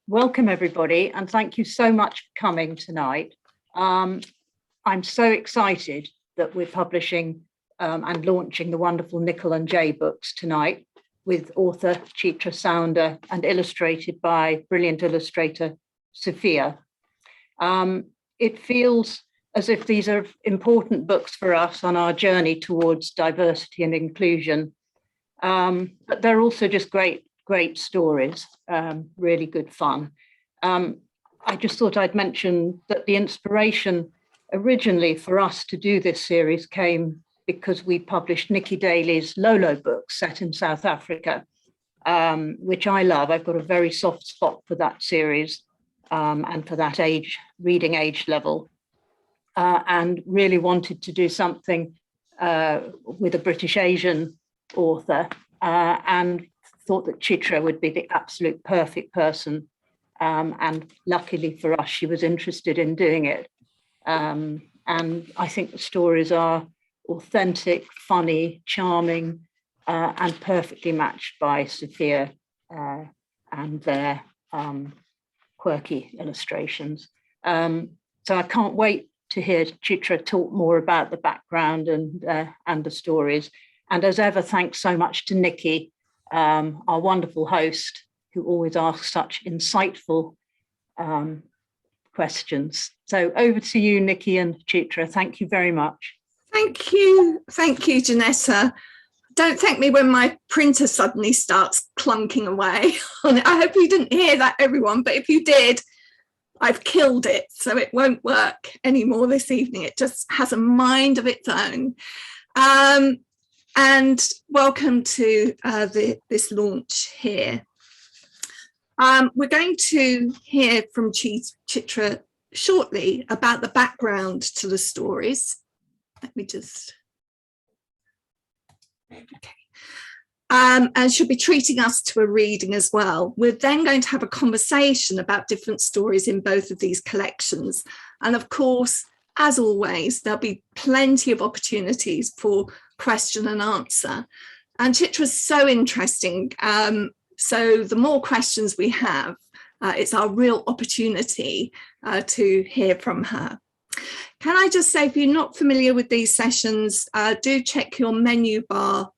Welcome everybody, and thank you so much for coming tonight. I'm so excited that we're publishing and launching the wonderful Nikhil and Jay books tonight with author Chitra Soundar and illustrated by brilliant illustrator Sophia. It feels as if these are important books for us on our journey towards diversity and inclusion, but they're also just great stories, really good fun. I just thought I'd mention that the inspiration originally for us to do this series came because we published Nikki Daly's Lolo book set in South Africa, which I love. I've got a very soft spot for that series and for that reading age level, and really wanted to do something with a British Asian author, and thought that Chitra would be the absolute perfect person. And luckily for us, she was interested in doing it. And I think the stories are authentic, funny, charming, and perfectly matched by Sophia and their quirky illustrations. So I can't wait to hear Chitra talk more about the background and the stories. And as ever, thanks so much to Nikki, our wonderful host, who always asks such insightful questions. So over to you, Nikki and Chitra. Thank you very much. Thank you, Janetta. Don't thank me when my printer suddenly starts clunking away on it. I hope you didn't hear that, everyone, but if you did, I've killed it, so it won't work anymore this evening. It just has a mind of its own. And welcome to this launch here. We're going to hear from Chitra shortly about the background to the stories. Let me just, okay. And she'll be treating us to a reading as well. We're then going to have a conversation about different stories in both of these collections. And of course, as always, there'll be plenty of opportunities for question and answer. And Chitra's so interesting. So the more questions we have, it's our real opportunity to hear from her. Can I just say, if you're not familiar with these sessions, do check your menu bar,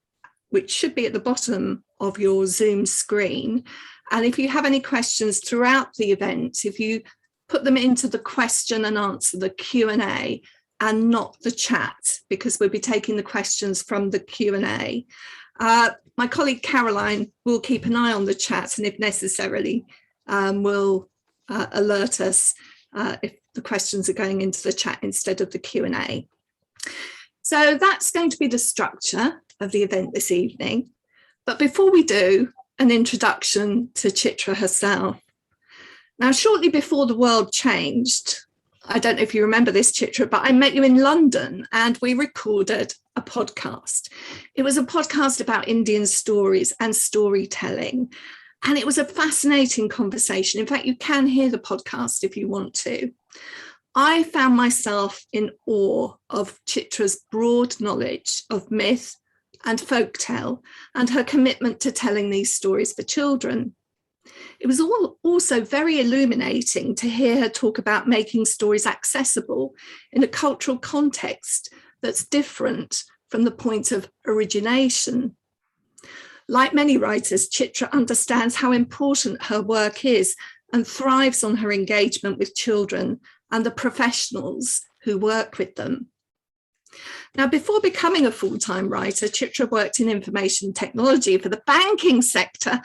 which should be at the bottom of your Zoom screen. And if you have any questions throughout the event, if you put them into the question and answer, the Q&A, and not the chat, because we'll be taking the questions from the Q&A. My colleague Caroline will keep an eye on the chat, and if necessarily, will alert us if the questions are going into the chat instead of the Q&A. So that's going to be the structure of the event this evening. But before we do, an introduction to Chitra herself. Now, shortly before the world changed, I don't know if you remember this, Chitra, but I met you in London and we recorded a podcast. It was a podcast about Indian stories and storytelling. And it was a fascinating conversation. In fact, you can hear the podcast if you want to. I found myself in awe of Chitra's broad knowledge of myth and folktale and her commitment to telling these stories for children. It was also very illuminating to hear her talk about making stories accessible in a cultural context that's different from the point of origination. Like many writers, Chitra understands how important her work is and thrives on her engagement with children and the professionals who work with them. Now, before becoming a full-time writer, Chitra worked in information technology for the banking sector,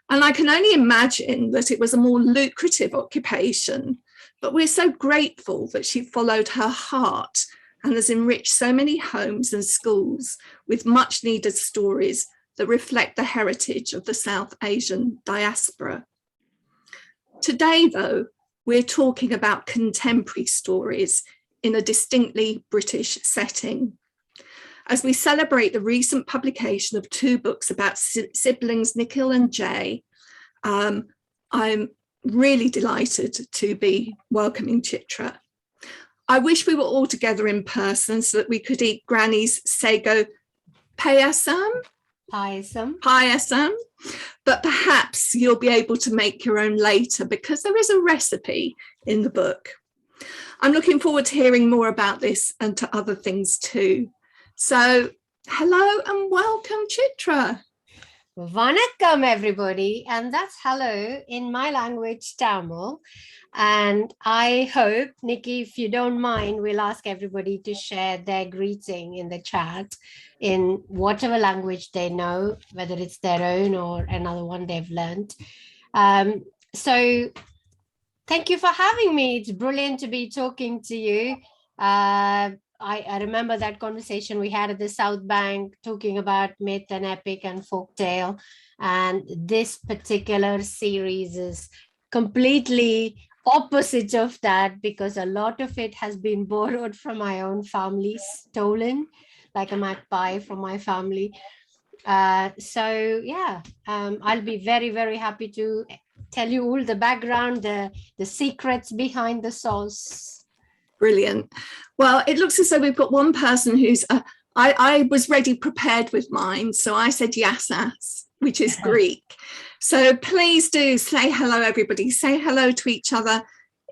and I can only imagine that it was a more lucrative occupation. But we're so grateful that she followed her heart and has enriched so many homes and schools with much needed stories that reflect the heritage of the South Asian diaspora. Today, though, we're talking about contemporary stories in a distinctly British setting. As we celebrate the recent publication of 2 books about siblings Nikhil and Jay, I'm really delighted to be welcoming Chitra. I wish we were all together in person so that we could eat Granny's sago payasam, Payasam, but perhaps you'll be able to make your own later because there is a recipe in the book. I'm looking forward to hearing more about this and to other things too. So hello and welcome, Chitra. Vanakkam, everybody, and that's hello in my language, Tamil. And I hope, Nikki, if you don't mind, we'll ask everybody to share their greeting in the chat in whatever language they know, whether it's their own or another one they've learned. So thank you for having me. It's brilliant to be talking to you. I remember that conversation we had at the South Bank talking about myth and epic and folktale. And this particular series is completely opposite of that because a lot of it has been borrowed from my own family, stolen like a magpie from my family. I'll be very, very happy to tell you all the background, the secrets behind the sauce. Brilliant. Well, it looks as though we've got one person who's, I was ready prepared with mine. So I said yasas, which is Greek. So please do say hello, everybody. Say hello to each other.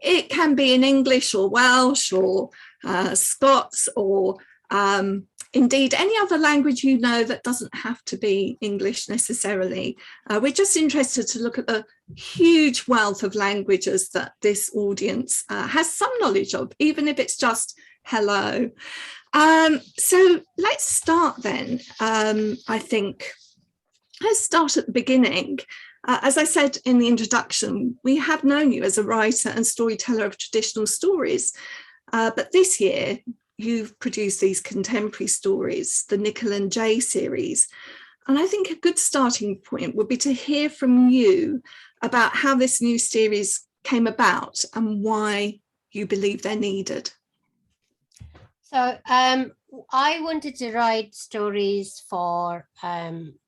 It can be in English or Welsh or Scots or indeed any other language you know that doesn't have to be English necessarily. We're just interested to look at the huge wealth of languages that this audience has some knowledge of, even if it's just hello. So let's start then. I think let's start at the beginning. As I said in the introduction, we have known you as a writer and storyteller of traditional stories, but this year you've produced these contemporary stories, the Nikhil and Jay series. And I think a good starting point would be to hear from you about how this new series came about and why you believe they're needed. So I wanted to write stories for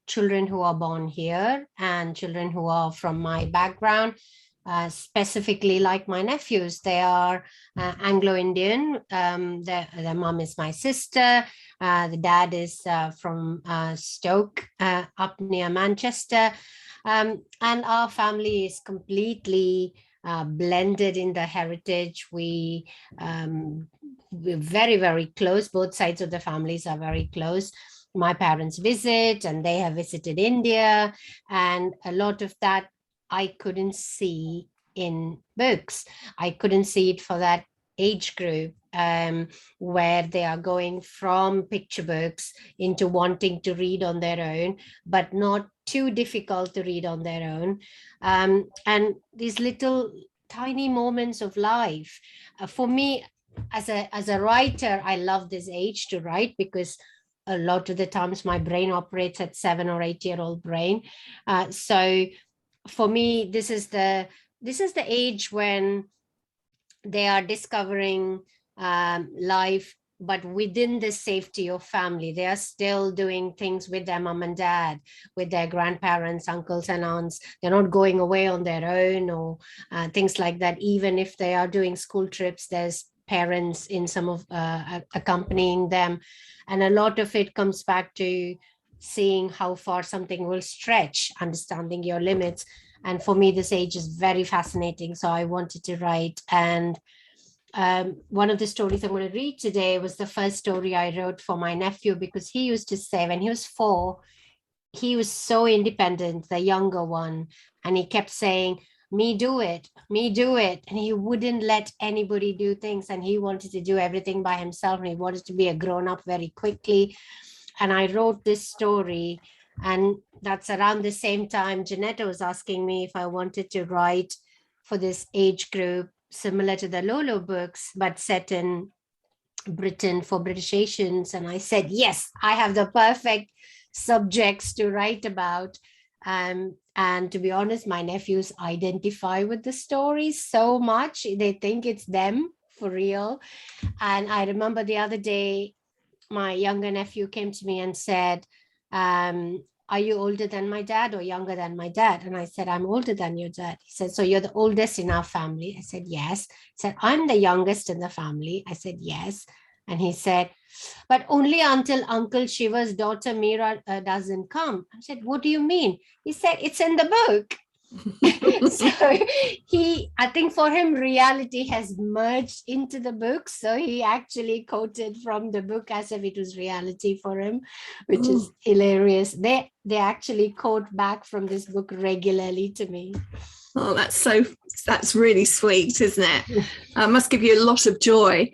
children who are born here and children who are from my background. Specifically like my nephews, they are Anglo-Indian. Their mom is my sister. The dad is from Stoke, up near Manchester. And our family is completely blended in the heritage. We're very, very close. Both sides of the families are very close. My parents visit and they have visited India, and a lot of that I couldn't see in books. I couldn't see it for that age group where they are going from picture books into wanting to read on their own, but not too difficult to read on their own. And these little tiny moments of life. For me, as a writer, I love this age to write because a lot of the times my brain operates at 7 or 8 year old brain. So for me, this is the age when they are discovering life, but within the safety of family. They are still doing things with their mom and dad, with their grandparents, uncles and aunts. They're not going away on their own or things like that. Even if they are doing school trips, there's parents in some of accompanying them. And a lot of it comes back to seeing how far something will stretch, understanding your limits. And for me, this age is very fascinating. So I wanted to write. And one of the stories I'm going to read today was the first story I wrote for my nephew, because he used to say when he was 4, he was so independent, the younger one. And he kept saying, me do it. And he wouldn't let anybody do things. And he wanted to do everything by himself. And he wanted to be a grown-up very quickly. And I wrote this story, and that's around the same time Janetta was asking me if I wanted to write for this age group, similar to the Lolo books, but set in Britain for British Asians. And I said, yes, I have the perfect subjects to write about. And to be honest, my nephews identify with the stories so much. They think it's them for real. And I remember the other day, my younger nephew came to me and said, are you older than my dad or younger than my dad? And I said, I'm older than your dad. He said, so you're the oldest in our family? I said, yes. He said, I'm the youngest in the family. I said, yes. And he said, but only until Uncle Shiva's daughter Meera doesn't come. I said, what do you mean? He said, it's in the book. So I think for him, reality has merged into the book. So he actually quoted from the book as if it was reality for him, which is hilarious. They actually quote back from this book regularly to me. Oh, that's really sweet, isn't it? Must give you a lot of joy.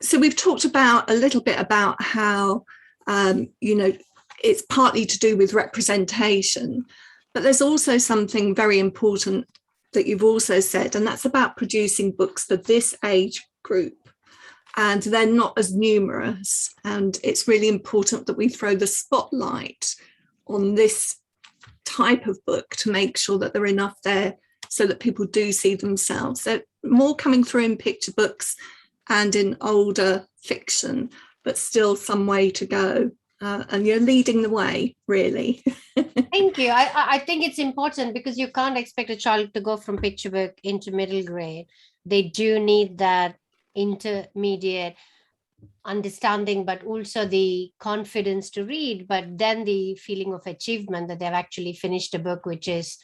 So we've talked a little bit about how, it's partly to do with representation, but there's also something very important that you've also said, and that's about producing books for this age group. And they're not as numerous. And it's really important that we throw the spotlight on this type of book to make sure that there are enough there so that people do see themselves. They're more coming through in picture books and in older fiction, but still some way to go. And you're leading the way, really. Thank you. I think it's important because you can't expect a child to go from picture book into middle grade. They do need that intermediate understanding, but also the confidence to read, but then the feeling of achievement that they've actually finished a book which is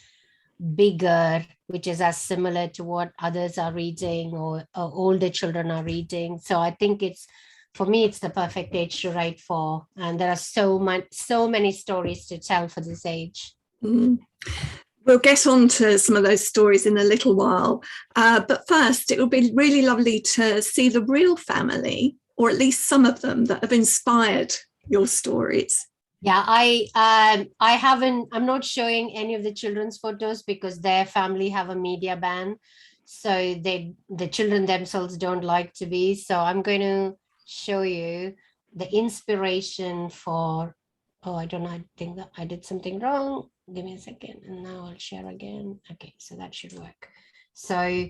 bigger, which is as similar to what others are reading or older children are reading. So I think for me, it's the perfect age to write for. And there are so many stories to tell for this age. Mm. We'll get on to some of those stories in a little while. But first, it would be really lovely to see the real family, or at least some of them, that have inspired your stories. Yeah, I'm not showing any of the children's photos because their family have a media ban. So the children themselves don't like to be. So I'm going to show you the inspiration for, I don't know, I think that I did something wrong. Give me a second and now I'll share again. Okay, so that should work. So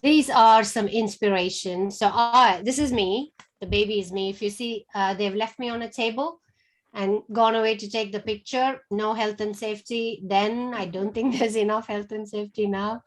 these are some inspirations. So this is me, the baby is me. If you see, they've left me on a table and gone away to take the picture. No health and safety then. I don't think there's enough health and safety now.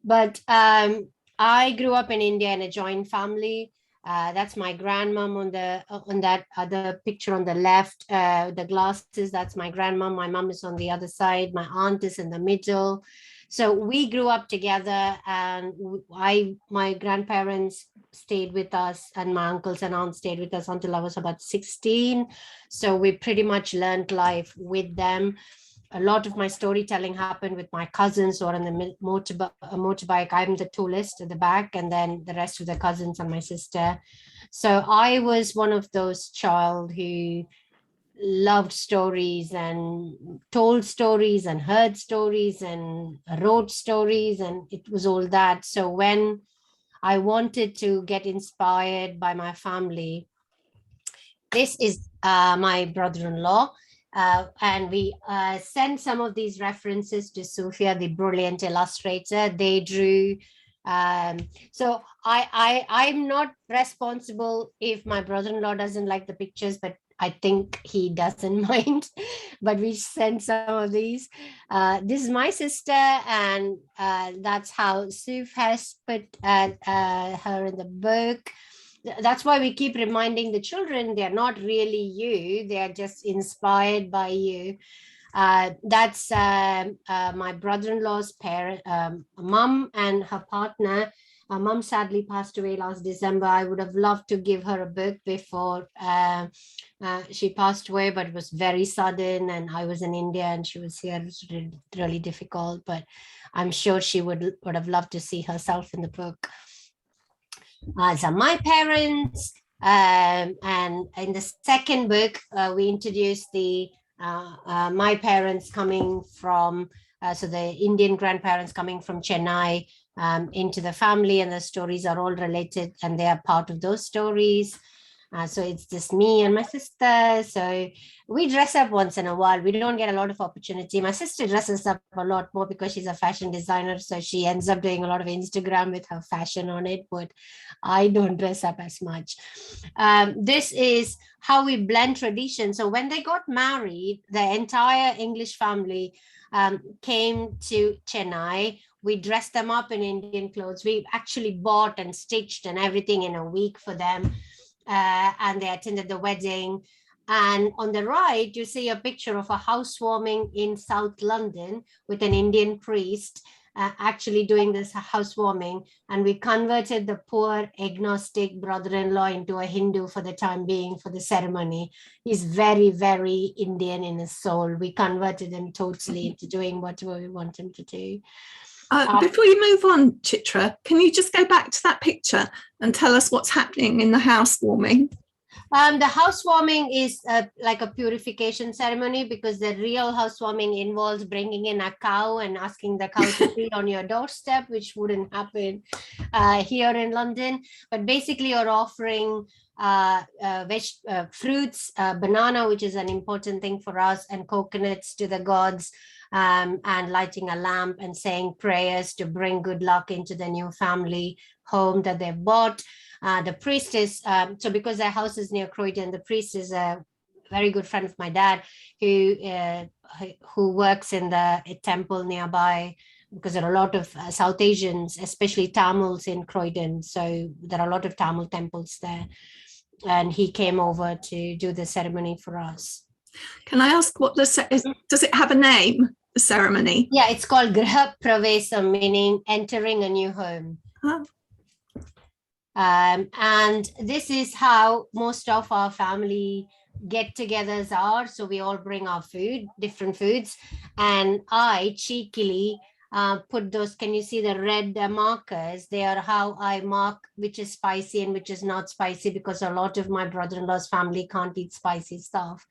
But I grew up in India in a joint family. That's my grandmom on that other picture on the left. The glasses, that's my grandmom. My mom is on the other side. My aunt is in the middle. So we grew up together, and my grandparents stayed with us, and my uncles and aunts stayed with us until I was about 16. So we pretty much learned life with them. A lot of my storytelling happened with my cousins or on the motorbike. I'm the tallest at the back, and then the rest of the cousins and my sister. So I was one of those child who loved stories and told stories and heard stories and wrote stories, and it was all that. So when I wanted to get inspired by my family, this is my brother-in-law. And we sent some of these references to Sophia, the brilliant illustrator. They drew. So I'm not responsible if my brother-in-law doesn't like the pictures, but I think he doesn't mind. But we sent some of these. This is my sister, and that's how Suf has put her in the book. That's why we keep reminding the children they're not really you, they are just inspired by you. That's my brother-in-law's parent, mom and her partner. Mom sadly passed away last December. I would have loved to give her a book before she passed away, but it was very sudden, and I was in India and she was here. It was really, really difficult, but I'm sure she would have loved to see herself in the book. So my parents, and in the second book, we introduced my parents coming from, so the Indian grandparents coming from Chennai into the family, and the stories are all related and they are part of those stories. So it's just me and my sister. So we dress up once in a while. We don't get a lot of opportunity. My sister dresses up a lot more because she's a fashion designer. So she ends up doing a lot of Instagram with her fashion on it, but I don't dress up as much. This is how we blend tradition. So when they got married, the entire English family came to Chennai. We dressed them up in Indian clothes. We actually bought and stitched and everything in a week for them. and they attended the wedding. And on the right, you see a picture of a housewarming in South London with an Indian priest actually doing this housewarming. And we converted the poor agnostic brother-in-law into a Hindu for the time being for the ceremony. He's very, very Indian in his soul. We converted him totally into doing what we want him to do. Before you move on, Chitra, can you just go back to that picture and tell us what's happening in the housewarming? The housewarming is like a purification ceremony, because the real housewarming involves bringing in a cow and asking the cow to feed on your doorstep, which wouldn't happen here in London. But basically, you're offering fruits, banana, which is an important thing for us, and coconuts to the gods, and lighting a lamp and saying prayers to bring good luck into the new family home that they've bought. The priest is, so because their house is near Croydon, the priest is a very good friend of my dad who works in the temple nearby, because there are a lot of South Asians, especially Tamils in Croydon. So there are a lot of Tamil temples there. And he came over to do the ceremony for us. Can I ask what does it have a name, the ceremony? Yeah, it's called Griha Pravesam, meaning entering a new home. Oh. And this is how most of our family get-togethers are. So we all bring our food, different foods, and I cheekily put those, can you see the red markers? They are how I mark which is spicy and which is not spicy, because a lot of my brother-in-law's family can't eat spicy stuff.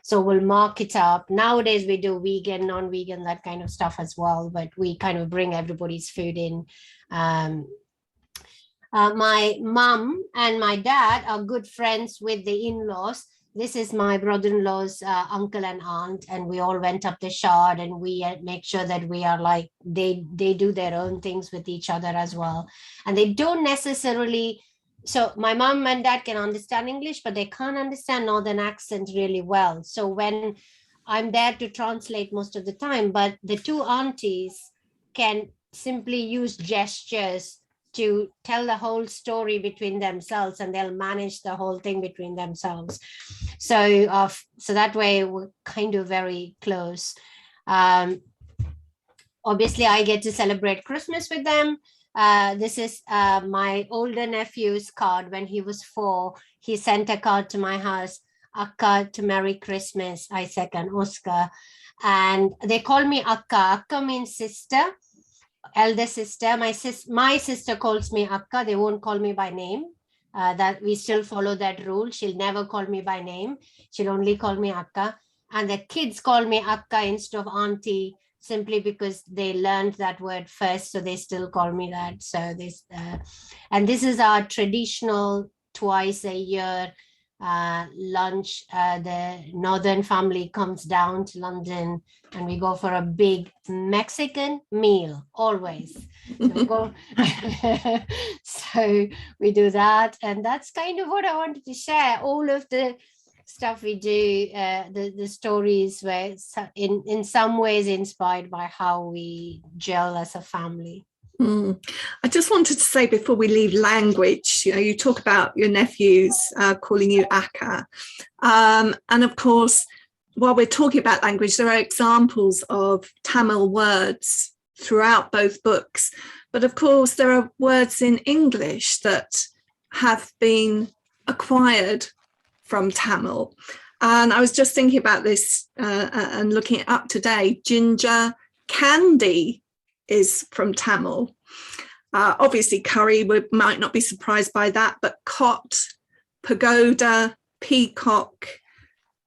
So we'll mark it up. Nowadays we do vegan, non-vegan, that kind of stuff as well, but we kind of bring everybody's food in. My mom and my dad are good friends with the in-laws. This is my brother-in-law's uncle and aunt, and we all went up the Shard, and we make sure that we are like, they do their own things with each other as well. And they don't necessarily, so my mom and dad can understand English, but they can't understand Northern accent really well. So when I'm there to translate most of the time, but the two aunties can simply use gestures to tell the whole story between themselves, and they'll manage the whole thing between themselves. So that way we're kind of very close. Obviously, I get to celebrate Christmas with them. This is my older nephew's card. When he was 4, he sent a card to my house, Akka to Merry Christmas, Isaac and Oscar. And they call me Akka. Akka means sister. Elder sister. My sister calls me Akka. They won't call me by name. That we still follow that rule. She'll never call me by name. She'll only call me Akka. And the kids call me Akka instead of auntie, simply because they learned that word first, so they still call me that. So this, and this is our traditional twice a year lunch. The northern family comes down to London, and we go for a big Mexican meal always. So we go, so we do that, and that's kind of what I wanted to share. All of the stuff we do, the stories were in some ways inspired by how we gel as a family. I just wanted to say before we leave language, you talk about your nephews calling you Akka. And of course, while we're talking about language, there are examples of Tamil words throughout both books. But of course, there are words in English that have been acquired from Tamil. And I was just thinking about this and looking it up today. Ginger candy is from Tamil. Obviously curry, we might not be surprised by that, but cot, pagoda, peacock,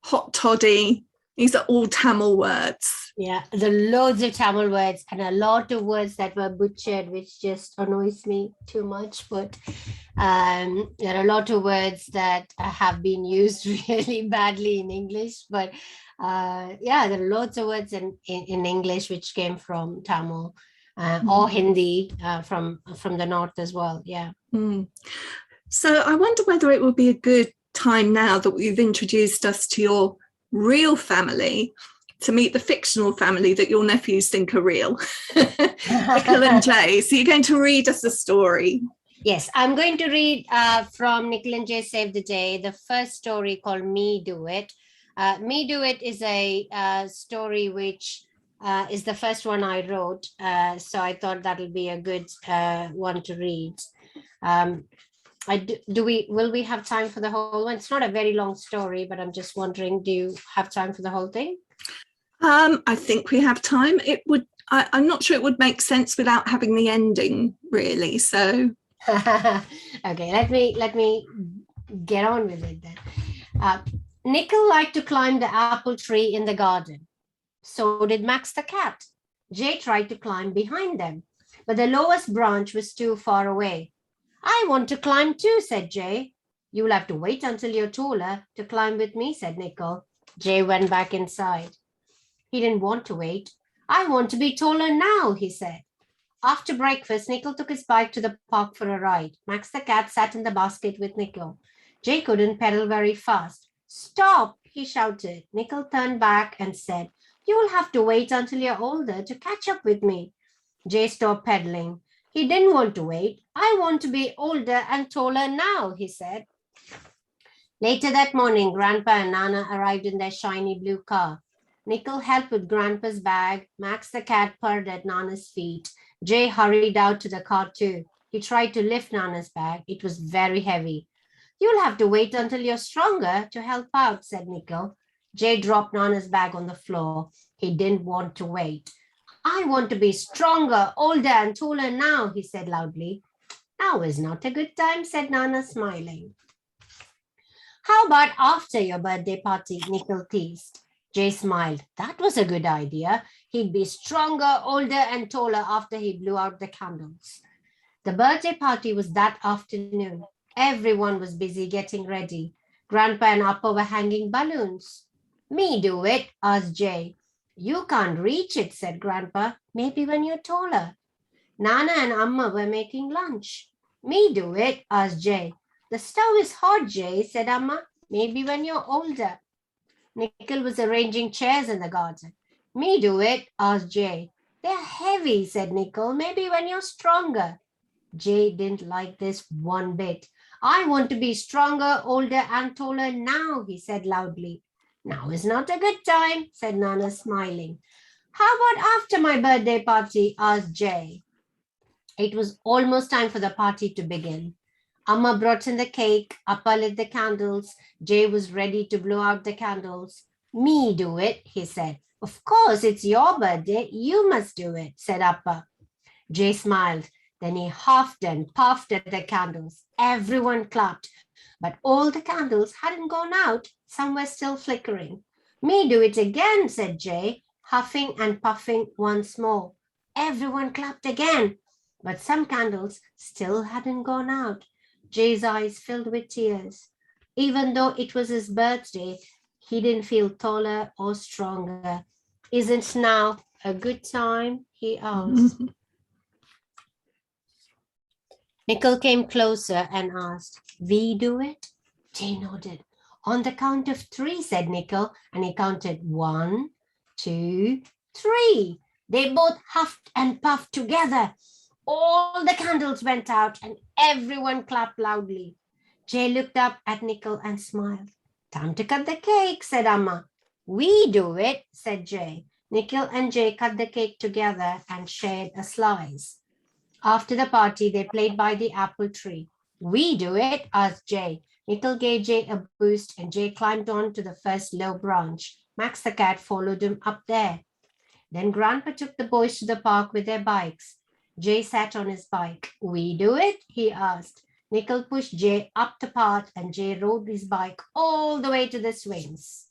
hot toddy, these are all Tamil words. Yeah, there are loads of Tamil words and a lot of words that were butchered, which just annoys me too much. But there are a lot of words that have been used really badly in English. But yeah, there are lots of words in English which came from Tamil or Hindi from the north as well. Yeah. So I wonder whether it would be a good time, now that we've introduced us to your real family, to meet the fictional family that your nephews think are real, Nikhil and Jay. So you're going to read us a story. Yes, I'm going to read from Nikhil and Jay Save the Day, the first story called Me Do It. Me Do It is a story which is the first one I wrote. So I thought that'll be a good one to read. Will we have time for the whole one? It's not a very long story, but I'm just wondering, do you have time for the whole thing? I think we have time. I'm not sure it would make sense without having the ending, really. So okay, let me get on with it then. Nickel liked to climb the apple tree in the garden. So did Max the cat. Jay tried to climb behind them, but the lowest branch was too far away. I want to climb too, said Jay. You'll have to wait until you're taller to climb with me, said Nickel. Jay went back inside. He didn't want to wait. I want to be taller now, he said. After breakfast, Nickel took his bike to the park for a ride. Max the cat sat in the basket with Nickel. Jay couldn't pedal very fast. Stop, he shouted. Nickel turned back and said, You'll have to wait until you're older to catch up with me. Jay stopped pedaling. He didn't want to wait. I want to be older and taller now, he said. Later that morning, Grandpa and Nana arrived in their shiny blue car. Nickel helped with Grandpa's bag. Max the cat purred at Nana's feet. Jay hurried out to the car too. He tried to lift Nana's bag. It was very heavy. You'll have to wait until you're stronger to help out, said Nickel. Jay dropped Nana's bag on the floor. He didn't want to wait. I want to be stronger, older, and taller now, he said loudly. Now is not a good time, said Nana, smiling. How about after your birthday party, Nickel teased. Jay smiled. That was a good idea. He'd be stronger, older, and taller after he blew out the candles. The birthday party was that afternoon. Everyone was busy getting ready. Grandpa and Appa were hanging balloons. Me do it, asked Jay. You can't reach it, said Grandpa. Maybe when you're taller. Nana and Amma were making lunch. Me do it, asked Jay. The stove is hot, Jay, said Amma. Maybe when you're older. Nickel was arranging chairs in the garden. Me do it, asked Jay. They're heavy, said Nickel. Maybe when you're stronger. Jay didn't like this one bit. I want to be stronger, older, and taller now, he said loudly. Now is not a good time, said Nana, smiling. How about after my birthday party, asked Jay. It was almost time for the party to begin. Amma brought in the cake, Appa lit the candles. Jay was ready to blow out the candles. Me do it, he said. Of course, it's your birthday. You must do it, said Appa. Jay smiled. Then he huffed and puffed at the candles. Everyone clapped. But all the candles hadn't gone out. Some were still flickering. Me do it again, said Jay, huffing and puffing once more. Everyone clapped again. But some candles still hadn't gone out. Jay's eyes filled with tears. Even though it was his birthday, he didn't feel taller or stronger. Isn't now a good time? He asked. Nickel came closer and asked, We do it? Jay nodded. On the count of 3, said Nickel, and he counted 1, 2, 3. They both huffed and puffed together. All the candles went out and everyone clapped loudly. Jay looked up at Nickel and smiled. Time to cut the cake, said Amma. We do it, said Jay. Nickel and Jay cut the cake together and shared a slice. After the party, they played by the apple tree. We do it, asked Jay. Nickel gave Jay a boost and Jay climbed on to the first low branch. Max the cat followed him up there. Then Grandpa took the boys to the park with their bikes. Jay sat on his bike. We do it? He asked. Nickel pushed Jay up the path and Jay rode his bike all the way to the swings.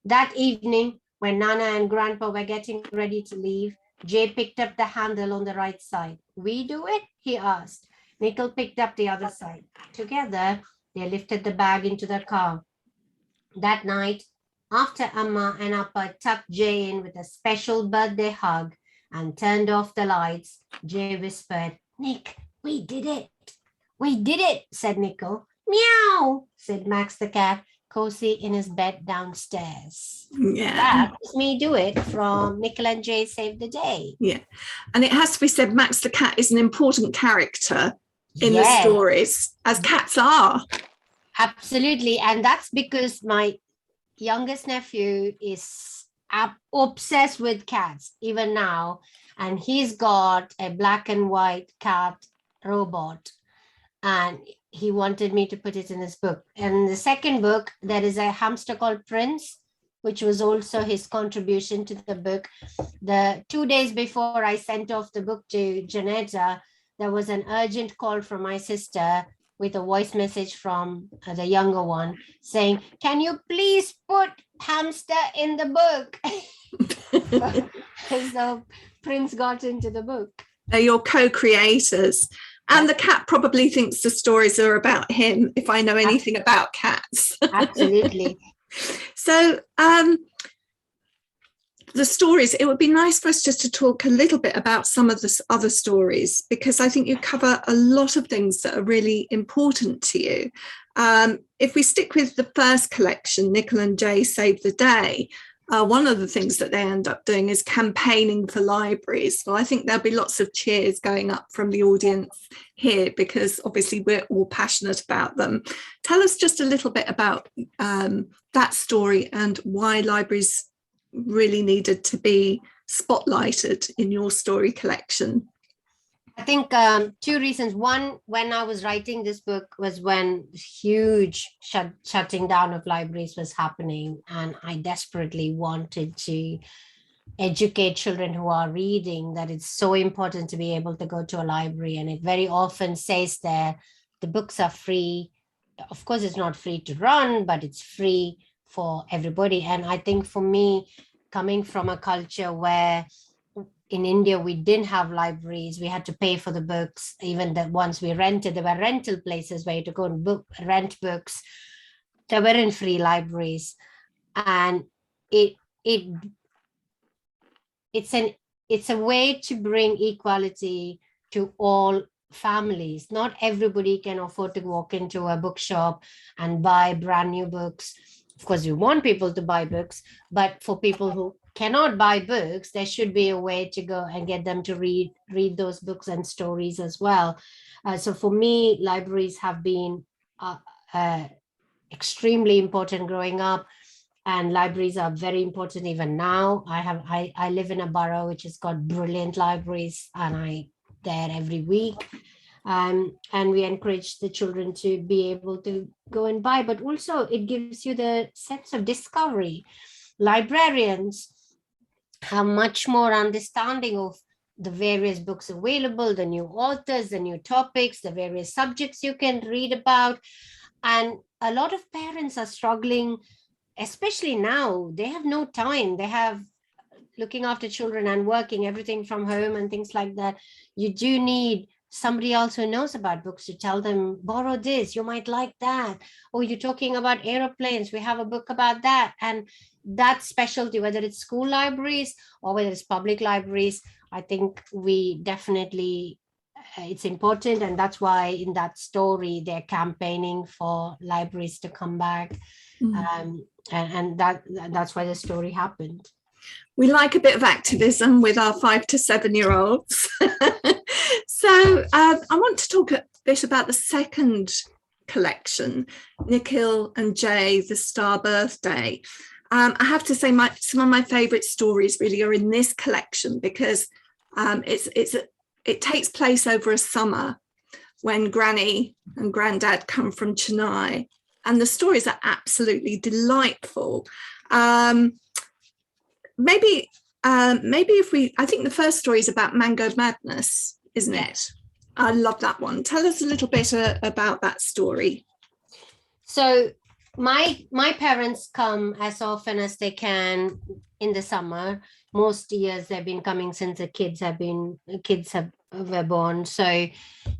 That evening, when Nana and Grandpa were getting ready to leave, Jay picked up the handle on the right side. We do it? He asked. Nickel picked up the other side. Together, they lifted the bag into the car. That night, after Amma and Appa tucked Jay in with a special birthday hug and turned off the lights, Jay whispered, Nick, we did it. We did it, said Nickel. Meow, said Max the cat, cozy in his bed downstairs. Yeah. That was Me Do It from Nikhil and Jay Save the Day. Yeah. And it has to be said, Max the cat is an important character in the stories, as cats are. Absolutely. And that's because my youngest nephew is obsessed with cats, even now. And he's got a black and white cat robot. And he wanted me to put it in his book. And the second book, there is a hamster called Prince, which was also his contribution to the book. The 2 days before I sent off the book to Janetta, there was an urgent call from my sister with a voice message from the younger one saying, "Can you please put hamster in the book?" So Prince got into the book. They're your co-creators. And the cat probably thinks the stories are about him, if I know anything about cats. Absolutely. So the stories, it would be nice for us just to talk a little bit about some of the other stories, because I think you cover a lot of things that are really important to you. If we stick with the first collection, Nikhil and Jay Save the Day, one of the things that they end up doing is campaigning for libraries. Well, I think there'll be lots of cheers going up from the audience here, because obviously we're all passionate about them. Tell us just a little bit about that story and why libraries really needed to be spotlighted in your story collection. I think two reasons. One, when I was writing this book was when huge shutting down of libraries was happening, and I desperately wanted to educate children who are reading that it's so important to be able to go to a library. And it very often says there, the books are free. Of course, it's not free to run, but it's free for everybody. And I think for me, coming from a culture where in India, we didn't have libraries. We had to pay for the books. Even the ones we rented, there were rental places where you to go and rent books. There weren't free libraries. And it's a way to bring equality to all families. Not everybody can afford to walk into a bookshop and buy brand new books. Of course, we want people to buy books, but for people who cannot buy books, there should be a way to go and get them to read those books and stories as well. So for me, libraries have been extremely important growing up, and libraries are very important even now. I live in a borough which has got brilliant libraries, and I'm there every week. And we encourage the children to be able to go and buy, but also it gives you the sense of discovery. Librarians have much more understanding of the various books available, the new authors, the new topics, the various subjects you can read about. And a lot of parents are struggling, especially now. They have no time. They have looking after children and working everything from home and things like that. You do need somebody else who knows about books to tell them, borrow this, you might like that. Or you're talking about aeroplanes, we have a book about that. And that specialty, whether it's school libraries or whether it's public libraries, I think we definitely, it's important. And that's why in that story, they're campaigning for libraries to come back. And that's why the story happened. We like a bit of activism with our 5 to 7 year olds. So I want to talk a bit about the second collection, Nikhil and Jay, The Star Birthday. I have to say some of my favourite stories really are in this collection, because it takes place over a summer when Granny and Grandad come from Chennai, and the stories are absolutely delightful. Maybe I think the first story is about Mango Madness, isn't it? I love that one. Tell us a little bit about that story. So my parents come as often as they can in the summer. Most years they've been coming since the kids were born. So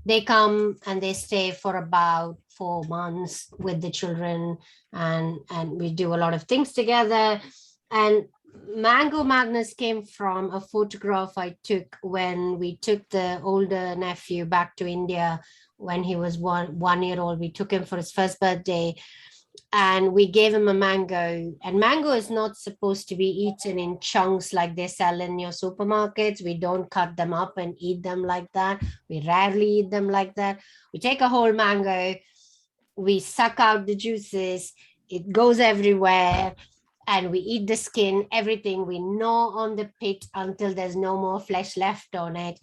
they come and they stay for about 4 months with the children, and we do a lot of things together. And Mango Madness came from a photograph I took when we took the older nephew back to India when he was one year old. We took him for his first birthday, and we gave him a mango, and mango is not supposed to be eaten in chunks like they sell in your supermarkets. We don't cut them up and eat them like that. We rarely eat them like that. We take a whole mango, we suck out the juices, it goes everywhere, and we eat the skin, everything. We gnaw on the pit until there's no more flesh left on it.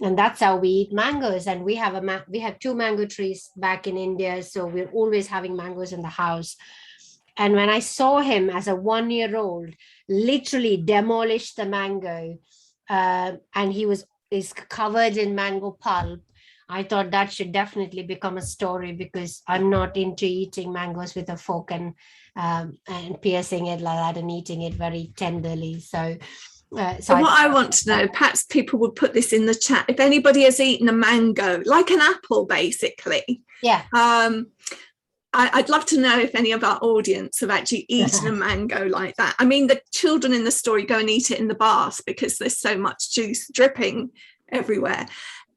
And that's how we eat mangoes. And we have we have 2 mango trees back in India, so we're always having mangoes in the house. And when I saw him as a 1-year-old literally demolish the mango, and is covered in mango pulp, I thought that should definitely become a story, because I'm not into eating mangoes with a fork and piercing it like that and eating it very tenderly. So what I want to know, perhaps people would put this in the chat, if anybody has eaten a mango, like an apple, basically. Yeah. I'd love to know if any of our audience have actually eaten a mango like that. I mean, the children in the story go and eat it in the bath because there's so much juice dripping everywhere.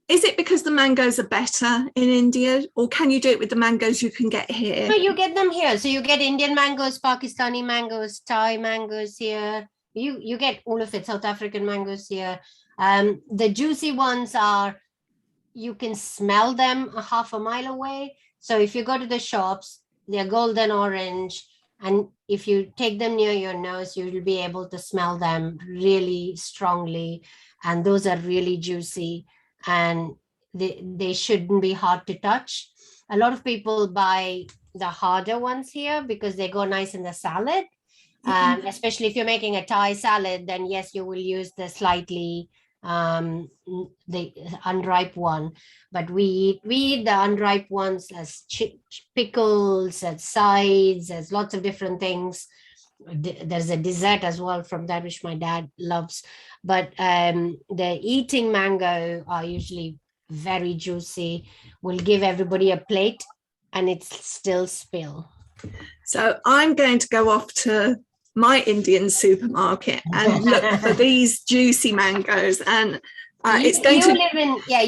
Is it because the mangoes are better in India, or can you do it with the mangoes you can get here? No, you get them here. So you get Indian mangoes, Pakistani mangoes, Thai mangoes here. You get all of it, South African mangoes here. The juicy ones are, you can smell them a half a mile away. So if you go to the shops, they're golden orange. And if you take them near your nose, you'll be able to smell them really strongly. And those are really juicy. And they shouldn't be hard to touch. A lot of people buy the harder ones here because they go nice in the salad. Especially if you're making a Thai salad, then yes, you will use the slightly the unripe one. But we eat the unripe ones as pickles, as sides, as lots of different things. There's a dessert as well from that, which my dad loves. But the eating mango are usually very juicy. We'll give everybody a plate and it's still spill. So I'm going to go off to my Indian supermarket and look for these juicy mangoes. And it's going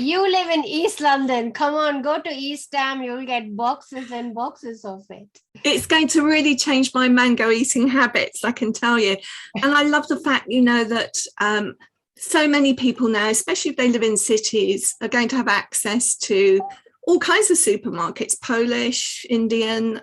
you live in East London. Come on, go to East Ham. You'll get boxes and boxes of it. It's going to really change my mango eating habits, I can tell you. And I love the fact, that so many people now, especially if they live in cities, are going to have access to all kinds of supermarkets, Polish, Indian,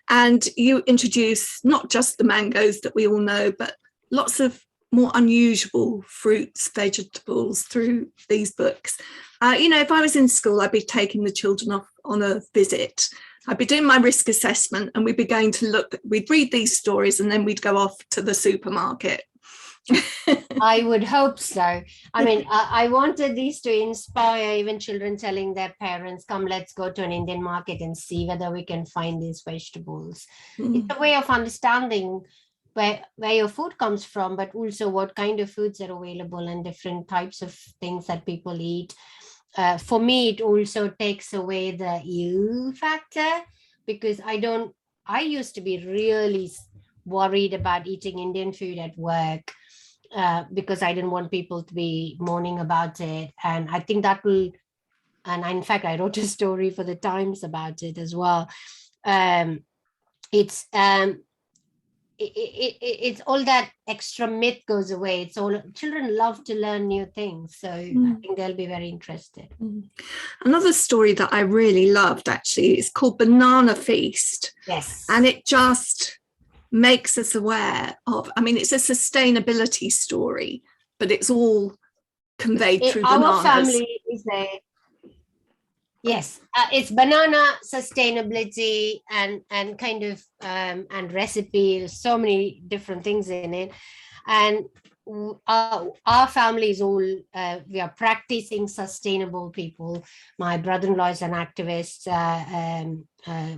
and you introduce not just the mangoes that we all know, but lots of more unusual fruits, vegetables through these books. If I was in school, I'd be taking the children off on a visit. I'd be doing my risk assessment and we'd be going to look, we'd read these stories and then we'd go off to the supermarket. I would hope so. I mean, I wanted these to inspire even children telling their parents, come, let's go to an Indian market and see whether we can find these vegetables. It's a way of understanding where your food comes from, but also what kind of foods are available and different types of things that people eat. For me, it also takes away the you factor, because I used to be really worried about eating Indian food at work. Because I didn't want people to be moaning about it. And I think that will, and in fact, I wrote a story for the Times about it as well. It's all that extra myth goes away. It's all, children love to learn new things. So I think they'll be very interested. Another story that I really loved, actually, is called Banana Feast. Yes. And it just makes us aware of, it's a sustainability story, but it's all conveyed through bananas. Our family is it's banana sustainability and kind of and recipe, so many different things in it. And our family is all, we are practicing sustainable people. My brother-in-law is an activist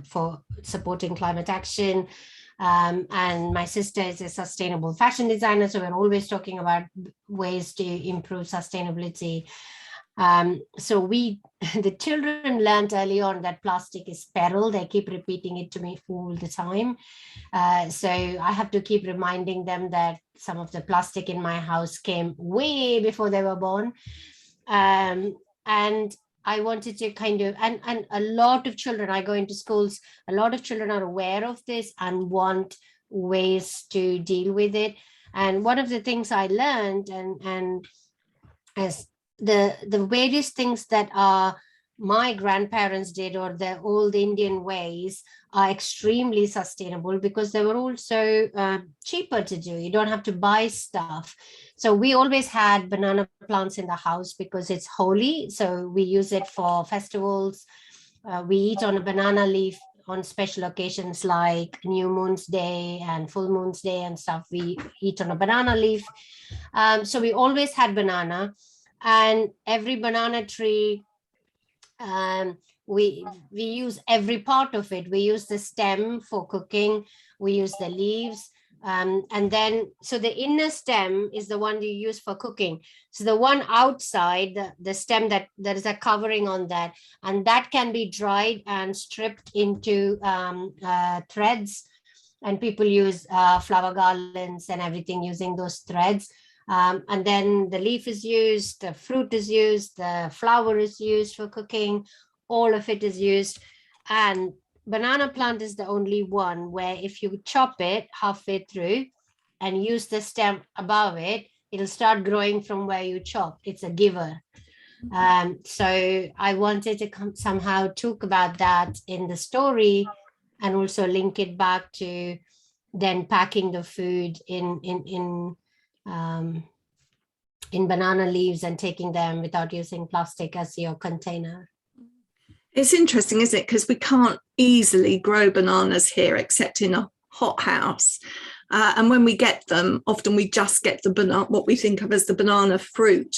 for supporting climate action. And my sister is a sustainable fashion designer, so we're always talking about ways to improve sustainability. So the children learned early on that plastic is peril. They keep repeating it to me all the time. So I have to keep reminding them that some of the plastic in my house came way before they were born. And I wanted to kind of, and a lot of children, I go into schools, a lot of children are aware of this and want ways to deal with it. And one of the things I learned, and as the various things that are my grandparents did, or the old Indian ways, are extremely sustainable because they were also cheaper to do. You don't have to buy stuff. So we always had banana plants in the house because it's holy. So we use it for festivals. We eat on a banana leaf on special occasions like New Moon's Day and Full Moon's Day and stuff. We eat on a banana leaf. So we always had banana, and every banana tree, we use every part of it. We use the stem for cooking, we use the leaves, and then so the inner stem is the one you use for cooking. So the one outside, the stem that there is a covering on that, and that can be dried and stripped into threads, and people use flower garlands and everything using those threads. And then the leaf is used, the fruit is used, the flower is used for cooking, all of it is used. And banana plant is the only one where if you chop it halfway through and use the stem above it, it'll start growing from where you chopped. It's a giver. So I wanted to somehow talk about that in the story, and also link it back to then packing the food in banana leaves and taking them without using plastic as your container. It's interesting, isn't it? Because we can't easily grow bananas here except in a hothouse. And when we get them, often we just get the banana, what we think of as the banana fruit.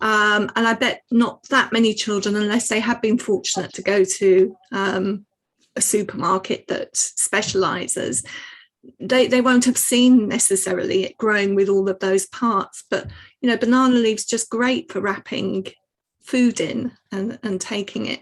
And I bet not that many children, unless they have been fortunate to go to a supermarket that specialises, they won't have seen necessarily it growing with all of those parts. But, you know, banana leaves just great for wrapping food in and taking it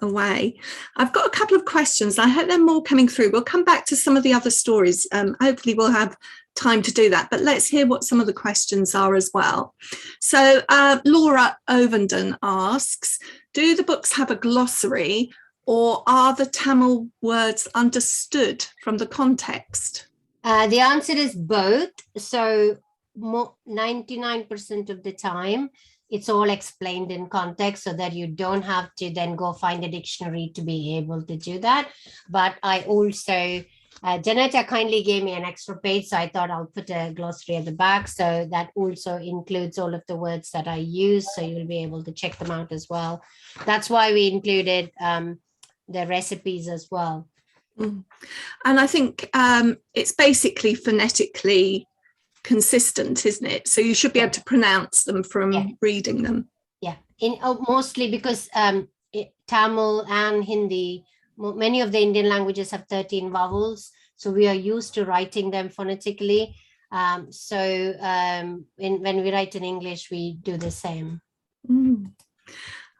away. I've got a couple of questions. I hope there are more coming through. We'll come back to some of the other stories. Hopefully we'll have time to do that, but let's hear what some of the questions are as well. So Laura Ovenden asks, do the books have a glossary, or are the Tamil words understood from the context? The answer is both. So 99% of the time, it's all explained in context so that you don't have to then go find a dictionary to be able to do that. But I also, Janetta kindly gave me an extra page, so I thought I'll put a glossary at the back. So that also includes all of the words that I use, so you'll be able to check them out as well. That's why we included the recipes as well. And I think it's basically phonetically consistent, isn't it? So you should be able to pronounce them from reading them. Yeah, mostly because Tamil and Hindi, many of the Indian languages have 13 vowels, so we are used to writing them phonetically. When we write in English, we do the same.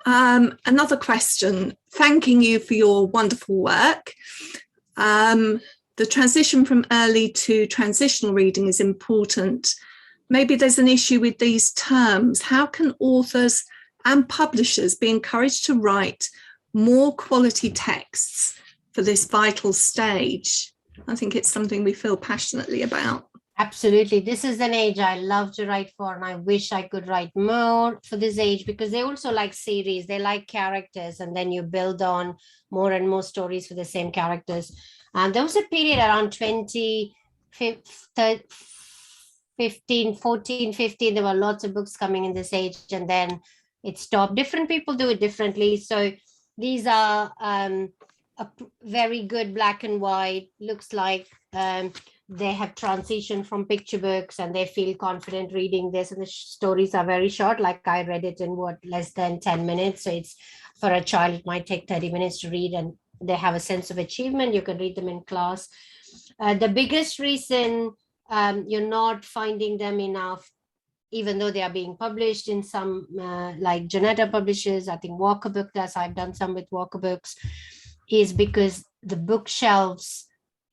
Another question, thanking you for your wonderful work. The transition from early to transitional reading is important. Maybe there's an issue with these terms. How can authors and publishers be encouraged to write more quality texts for this vital stage? I think it's something we feel passionately about. Absolutely. This is an age I love to write for, and I wish I could write more for this age, because they also like series, they like characters, and then you build on more and more stories for the same characters. And there was a period around 2015, there were lots of books coming in this age, and then it stopped. Different people do it differently. So these are a very good black and white, looks like they have transitioned from picture books and they feel confident reading this, and the stories are very short. Like I read it in less than 10 minutes. So it's for a child, it might take 30 minutes to read, and they have a sense of achievement. You can read them in class. The biggest reason you're not finding them enough, even though they are being published in some like Janetta publishes, I think Walker Book does, I've done some with Walker Books, is because the bookshelves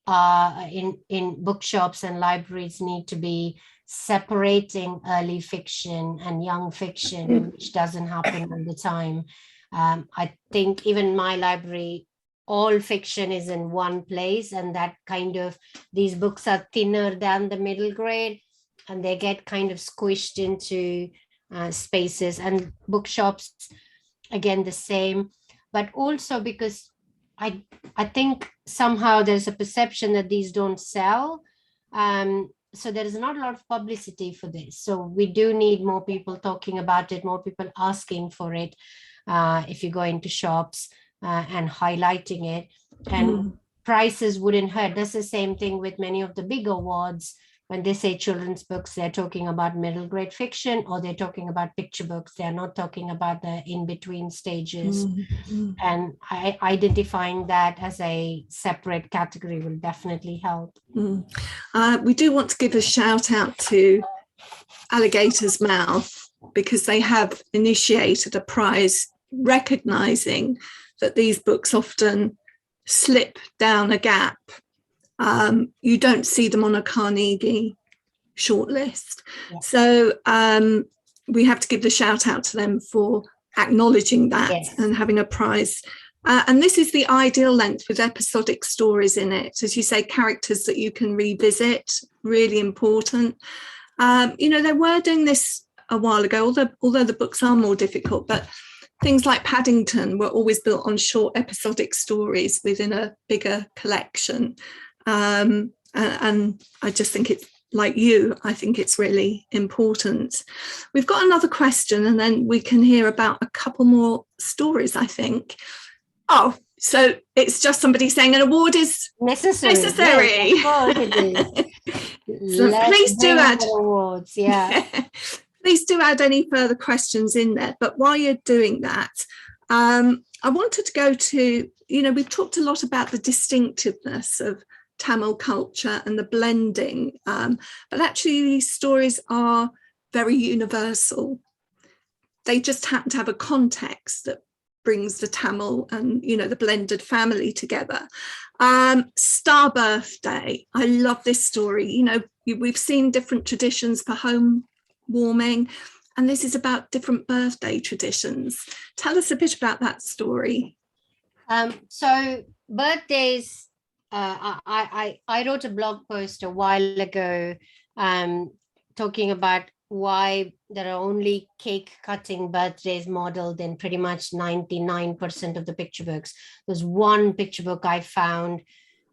in bookshops and libraries need to be separating early fiction and young fiction, which doesn't happen all the time. I think even my library, all fiction is in one place, and that kind of, these books are thinner than the middle grade, and they get kind of squished into spaces. And bookshops, again, the same. But also because I think somehow there's a perception that these don't sell. So there is not a lot of publicity for this. So we do need more people talking about it, more people asking for it. If you go into shops and highlighting it, and prices wouldn't hurt. That's the same thing with many of the big awards. When they say children's books, they're talking about middle grade fiction, or they're talking about picture books. They're not talking about the in-between stages. And identifying that as a separate category will definitely help. We do want to give a shout out to Alligator's Mouth, because they have initiated a prize recognising that these books often slip down a gap. You don't see them on a Carnegie shortlist. Yeah. So we have to give the shout out to them for acknowledging that. Yes. And having a prize. And this is the ideal length with episodic stories in it. As you say, characters that you can revisit, really important. They were doing this a while ago, although the books are more difficult, but things like Paddington were always built on short episodic stories within a bigger collection. And I just think it's, like you, I think it's really important. We've got another question, and then we can hear about a couple more stories, I think. Oh, so it's just somebody saying an award is necessary. Yes, of course it is. So please do add awards. Yeah. Please do add any further questions in there. But while you're doing that, I wanted to go to, we've talked a lot about the distinctiveness of Tamil culture and the blending, but actually these stories are very universal. They just happen to have a context that brings the Tamil and the blended family together. Star Birthday, I love this story. We've seen different traditions for home warming, and this is about different birthday traditions. Tell us a bit about that story. So birthdays, I wrote a blog post a while ago talking about why there are only cake cutting birthdays modeled in pretty much 99% of the picture books. There's one picture book I found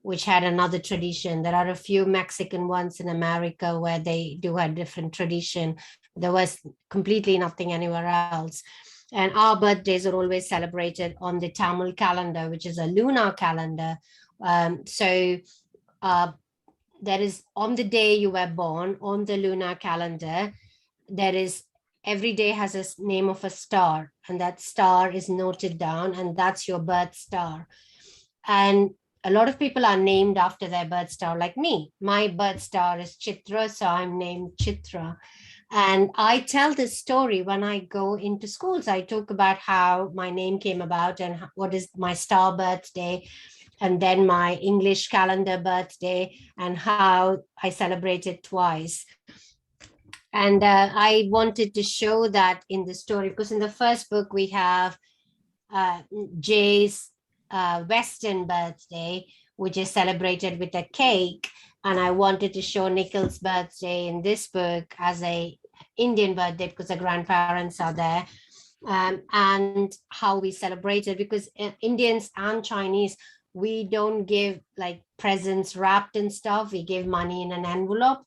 which had another tradition. There are a few Mexican ones in America where they do have different tradition. There was completely nothing anywhere else. And our birthdays are always celebrated on the Tamil calendar, which is a lunar calendar. So there is, on the day you were born, on the lunar calendar, there is, every day has a name of a star, and that star is noted down, and that's your birth star. And a lot of people are named after their birth star, like me. My birth star is Chitra, so I'm named Chitra. And I tell this story when I go into schools. I talk about how my name came about and what is my star birthday, and then my English calendar birthday, and how I celebrated twice. And I wanted to show that in the story, because in the first book we have Jay's Western birthday, which is celebrated with a cake. And I wanted to show Nikhil's birthday in this book as a Indian birthday, because the grandparents are there, and how we celebrated, because Indians and Chinese, we don't give like presents wrapped in stuff. We give money in an envelope.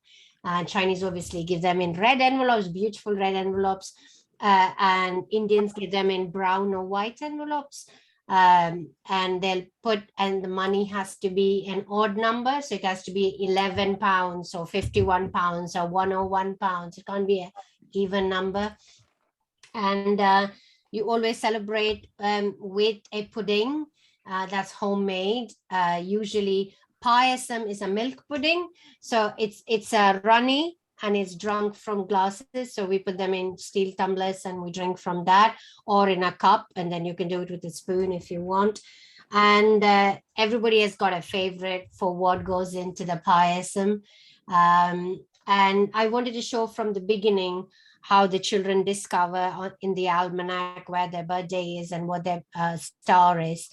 Chinese obviously give them in red envelopes, beautiful red envelopes, and Indians give them in brown or white envelopes. And they'll put, and the money has to be an odd number. So it has to be 11 pounds or 51 pounds or 101 pounds. It can't be an even number. And you always celebrate with a pudding that's homemade. Usually payasam is a milk pudding. So it's a runny, and it's drunk from glasses. So we put them in steel tumblers and we drink from that, or in a cup, and then you can do it with a spoon if you want. And everybody has got a favorite for what goes into the payasam. And I wanted to show from the beginning how the children discover in the almanac where their birthday is and what their star is,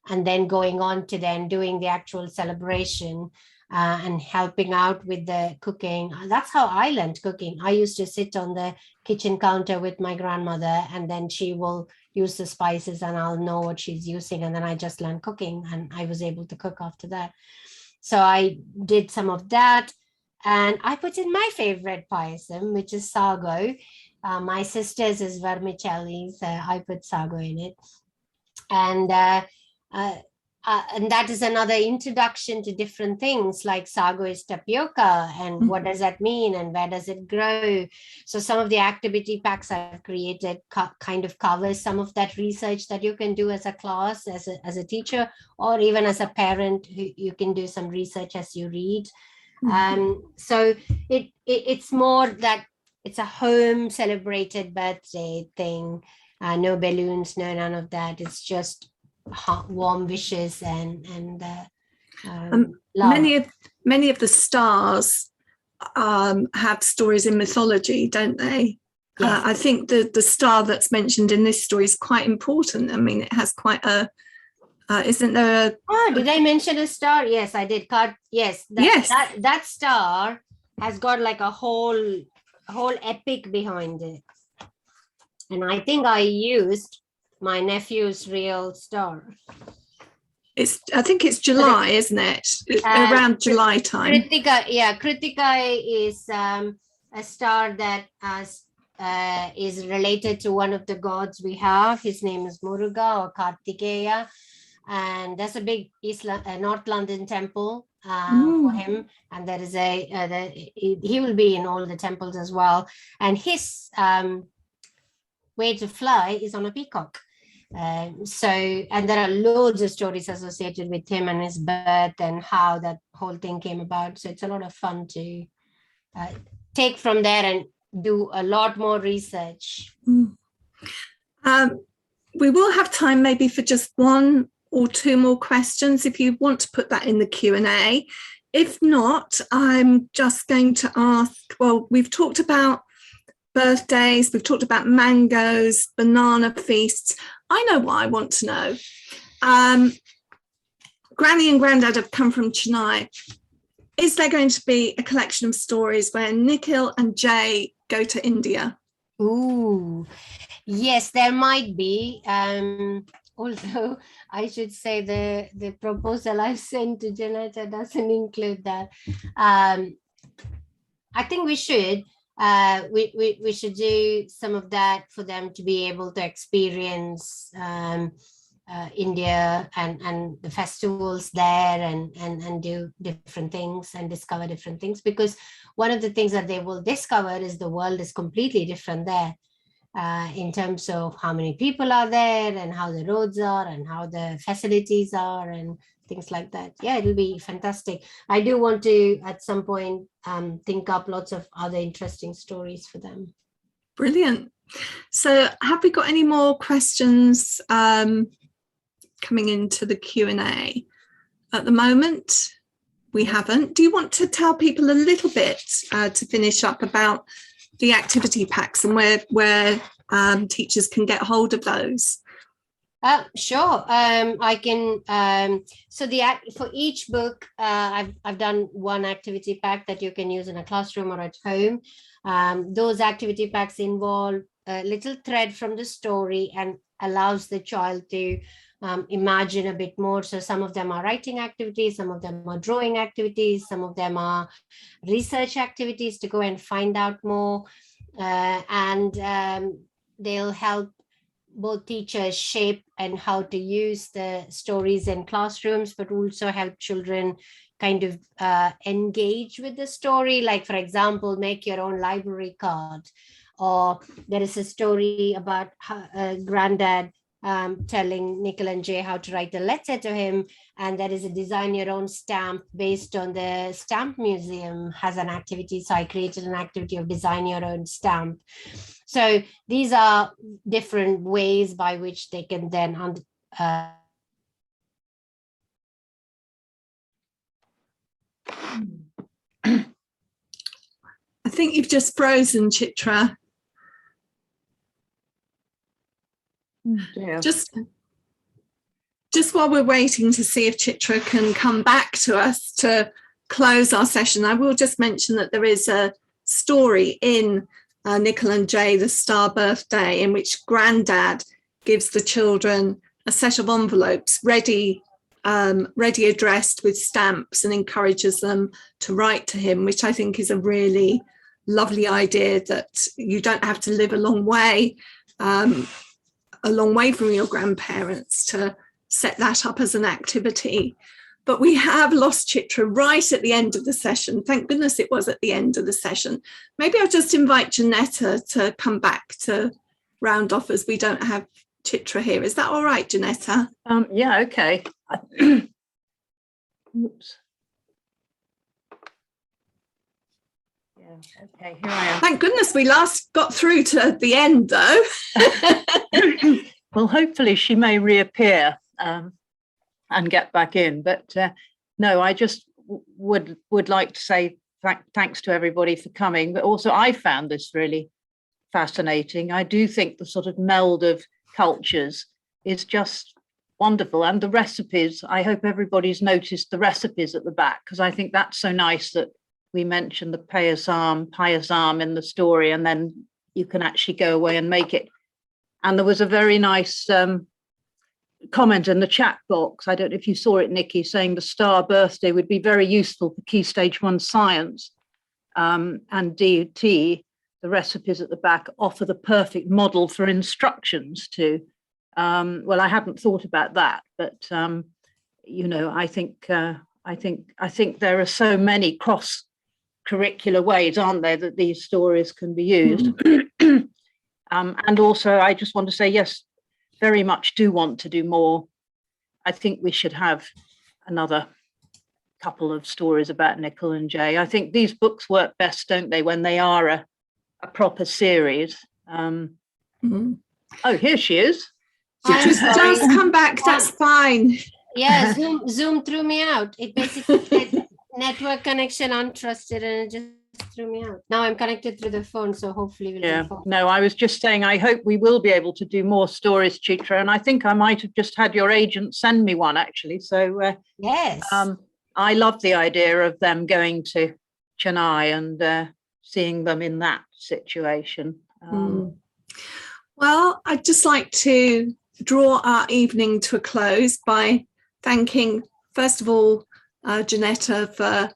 and then going on to then doing the actual celebration and helping out with the cooking. That's how I learned cooking. I used to sit on the kitchen counter with my grandmother, and then she will use the spices and I'll know what she's using. And then I just learned cooking and I was able to cook after that. So I did some of that. And I put in my favorite payasam, which is sago. My sister's is vermicelli, so I put sago in it. And that is another introduction to different things, like sago is tapioca, and what does that mean and where does it grow? So some of the activity packs I've created kind of covers some of that research that you can do as a class, as a teacher, or even as a parent, you can do some research as you read. So it's more that it's a home celebrated birthday thing. No balloons, no none of that. It's just warm wishes and love. Many of the stars have stories in mythology, don't they? Yes. I think the star that's mentioned in this story is quite important. I mean, it has quite a isn't there did I mention a star? Yes, I did. Yes, that star has got like a whole epic behind it. And I think I used my nephew's real star. I think it's July, isn't it? Around July time. Kritika is a star that is related to one of the gods we have. His name is Muruga or Kartikeya. And there's a big North London temple for him. And there is he will be in all the temples as well. And his way to fly is on a peacock. And there are loads of stories associated with him and his birth and how that whole thing came about. So it's a lot of fun to take from there and do a lot more research. We will have time maybe for just one or two more questions if you want to put that in the Q&A. If not, I'm just going to ask, well, we've talked about birthdays, we've talked about mangoes, banana feasts. I know what I want to know. Granny and Grandad have come from Chennai. Is there going to be a collection of stories where Nikhil and Jay go to India? Ooh, yes, there might be. Although I should say the proposal I've sent to Janetta doesn't include that. I think we should. We should do some of that for them to be able to experience India and the festivals there and do different things and discover different things, because one of the things that they will discover is the world is completely different there in terms of how many people are there and how the roads are and how the facilities are and things like that. Yeah, it'll be fantastic. I do want to at some point think up lots of other interesting stories for them. Brilliant. So have we got any more questions coming into the Q&A? At the moment, we haven't. Do you want to tell people a little bit to finish up about the activity packs and where teachers can get hold of those? Sure. I can. So for each book, I've done one activity pack that you can use in a classroom or at home. Those activity packs involve a little thread from the story and allows the child to imagine a bit more. So some of them are writing activities, some of them are drawing activities, some of them are research activities to go and find out more, and they'll help both teachers shape and how to use the stories in classrooms, but also help children kind of engage with the story. Like, for example, make your own library card, or there is a story about Granddad telling Nikhil and Jay how to write a letter to him, and there is a design your own stamp based on the stamp museum has an activity. So I created an activity of design your own stamp. So these are different ways by which they can then I think you've just frozen, Chitra. dear. Just while we're waiting to see if Chitra can come back to us to close our session, I will just mention that there is a story in Nikhil and Jay, the Star Birthday, in which Grandad gives the children a set of envelopes ready addressed with stamps and encourages them to write to him, which I think is a really lovely idea, that you don't have to live a long way from your grandparents to set that up as an activity. But we have lost Chitra right at the end of the session. Thank goodness it was at the end of the session. Maybe I'll just invite Janetta to come back to round off, as we don't have Chitra here. Is that all right, Janetta? Yeah, okay. Oops. Yeah, okay, here I am. Thank goodness we last got through to the end, though. Well, hopefully she may reappear and get back in. But no, I just would like to say thanks to everybody for coming. But also, I found this really fascinating. I do think the sort of meld of cultures is just wonderful. And the recipes, I hope everybody's noticed the recipes at the back, because I think that's so nice that we mentioned the payasam in the story, and then you can actually go away and make it. And there was a very nice comment in the chat box, I don't know if you saw it, Nikki, saying the Star Birthday would be very useful for Key Stage 1 science. And DT, the recipes at the back, offer the perfect model for instructions to. Well, I hadn't thought about that, but you know, I think there are so many cross-curricular ways, aren't there, that these stories can be used. And also, I just want to say, yes, very much do want to do more. I think we should have another couple of stories about Nikhil and Jay. I think these books work best, don't they, when they are a proper series. Oh, here she is. Just come back, that's fine. Yeah, Zoom threw me out. It basically said network connection untrusted, and it just threw me out. Now I'm connected through the phone, so hopefully we'll be fine. No, I was just saying I hope we will be able to do more stories, Chitra, and I think I might have just had your agent send me one, actually. So yes, I love the idea of them going to Chennai and seeing them in that situation. Well, I'd just like to draw our evening to a close by thanking, first of all, Janetta for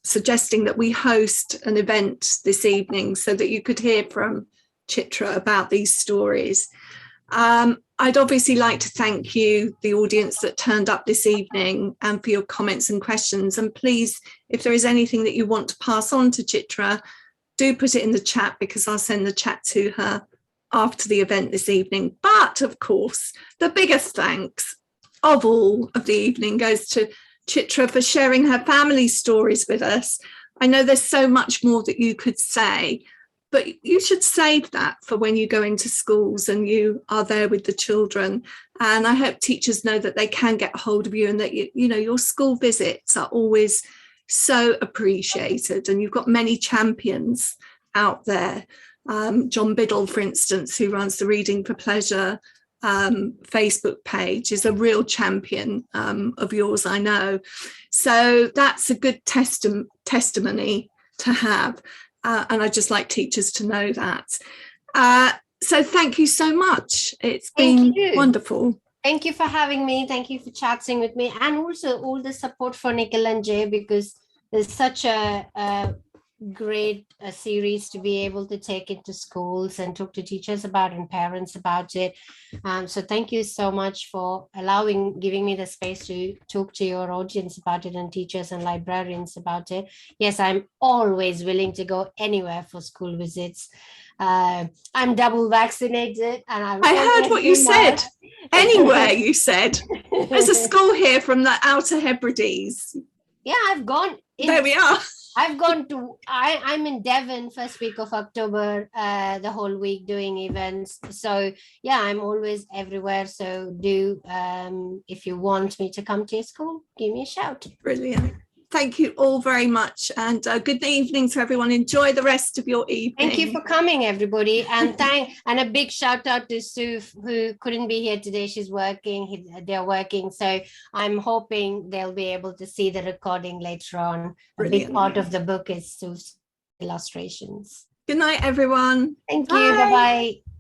suggesting that we host an event this evening so that you could hear from Chitra about these stories. I'd obviously like to thank you, the audience that turned up this evening, and for your comments and questions. And please, if there is anything that you want to pass on to Chitra, do put it in the chat, because I'll send the chat to her after the event this evening. But of course, the biggest thanks of all of the evening goes to Chitra for sharing her family stories with us. I know there's so much more that you could say, but you should save that for when you go into schools and you are there with the children. And I hope teachers know that they can get hold of you, and that you know your school visits are always so appreciated, and you've got many champions out there. John Biddle, for instance, who runs the Reading for Pleasure Facebook page, is a real champion of yours, I know. So that's a good testimony to have. And I'd just like teachers to know that. So thank you so much. It's been wonderful. Thank you for having me. Thank you for chatting with me, and also all the support for Nikhil and Jay, because there's such a great series to be able to take it to schools and talk to teachers about and parents about it. So thank you so much for giving me the space to talk to your audience about it, and teachers and librarians about it. Yes, I'm always willing to go anywhere for school visits. I'm double vaccinated, and I heard what you said. Anywhere, you said. There's a school here from the Outer Hebrides. Yeah, I've gone. There we are. I've gone to, I'm in Devon first week of October, the whole week doing events. So yeah, I'm always everywhere. So do, if you want me to come to your school, give me a shout. Brilliant. Thank you all very much, and good evening to everyone. Enjoy the rest of your evening. Thank you for coming, everybody, and a big shout out to Sue, who couldn't be here today. She's working; they're working, so I'm hoping they'll be able to see the recording later on. Brilliant. A big part of the book is Sue's illustrations. Good night, everyone. Thank you. Bye bye.